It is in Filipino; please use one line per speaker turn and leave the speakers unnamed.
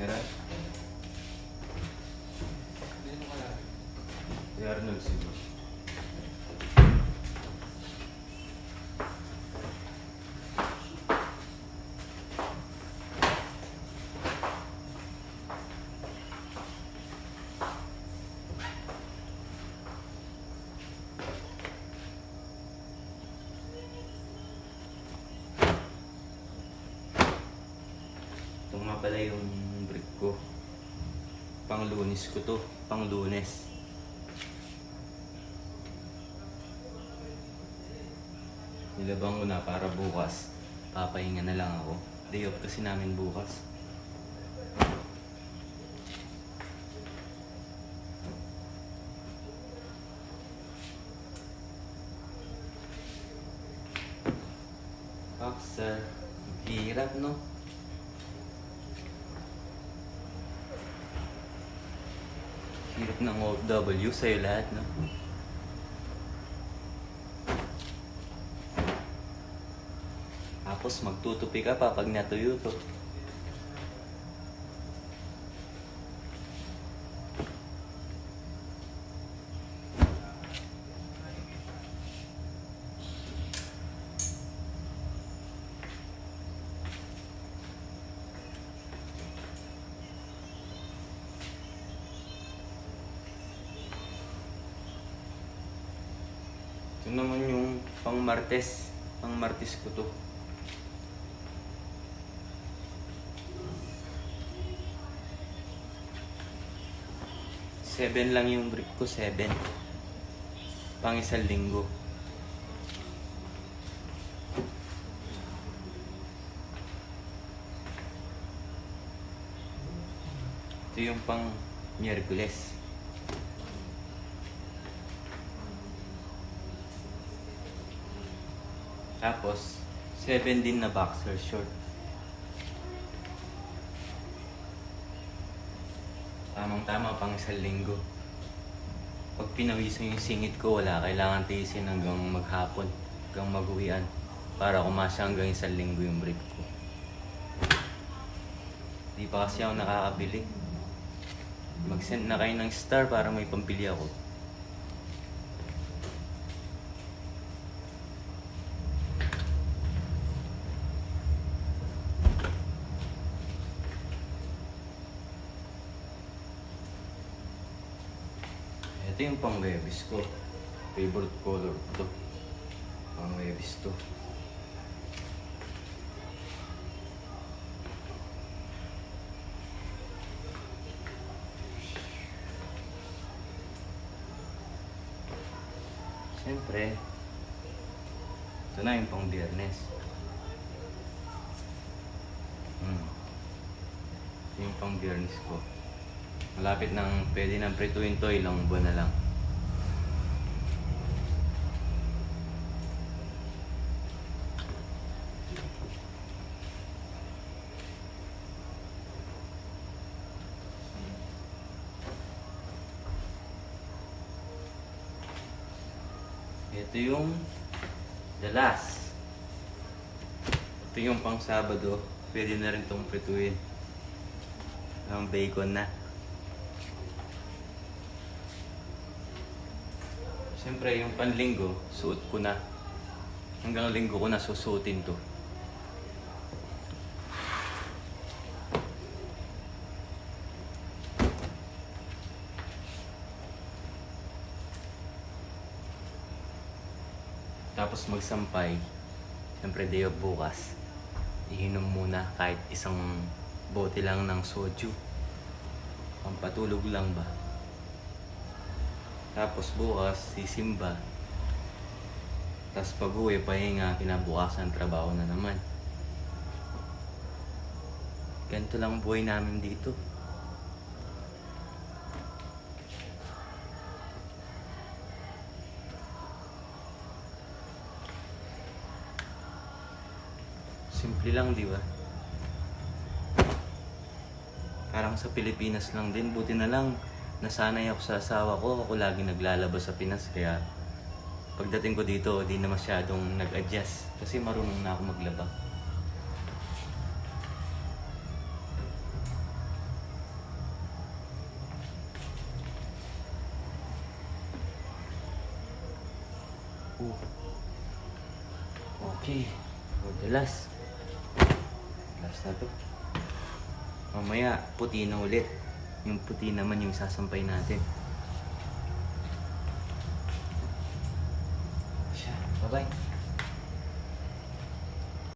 Meron? Si Arnold siguro. Ito nga pala yung brick ko. Pang Lunes ko to. Pang Lunes. Nilabang ko na para bukas. Papahinga na lang ako. Day off kasi namin bukas. Boxer. Hirap, no? Hirap ng OFW sa'yo lahat, no? Tapos magtutupi ka pa pag natuyo to. Ito naman yung pang Martes. Pang Martes ko to. Seven lang yung brick ko, 7. Pang isang linggo. Ito yung pang Miyerkules. Tapos, 7 din na boxer short. Tamang-tama pang isang linggo. Pag pinawisan yung singit ko, wala. Kailangan tiisin hanggang maghapon. Hanggang mag-uwian. Para kumasa hanggang isang linggo yung brief ko. Di pa kasi ako nakakabili. Mag-send na kayo ng star para may pampili ako. Ito yung pang Webis ko. Favorite color to. Pang Webis to. Siyempre, ito na yung pang Biyernes. Ito yung pang Biyernes ko. Malapit nang pwede nang prituin to, ilang buwan na lang. Ito yung the last. Ito yung pang Sabado. Pwede na rin itong prituin. Ang bacon na. Siyempre, yung panlinggo, suot ko na. Hanggang linggo ko na susuotin to. Tapos magsampay. Siyempre, day of bukas. Ihinom muna kahit isang bote lang ng soju. Pampatulog lang ba? Tapos bukas, sisimba. Tapos pag-uwi, pahinga, kinabukasan, trabaho na naman. Ganito lang buhay namin dito. Simple lang, di ba? Parang sa Pilipinas lang din, buti na lang. Nasanay ako sa asawa ko, ako lagi naglalabas sa Pinas, kaya pagdating ko dito, di na masyadong nag-adjust kasi marunong na ako maglaba. Oh. Okay. For the last. Last na to. Mamaya, puti na ulit. Yung puti naman yung sasampay natin. Siya. Bye-bye.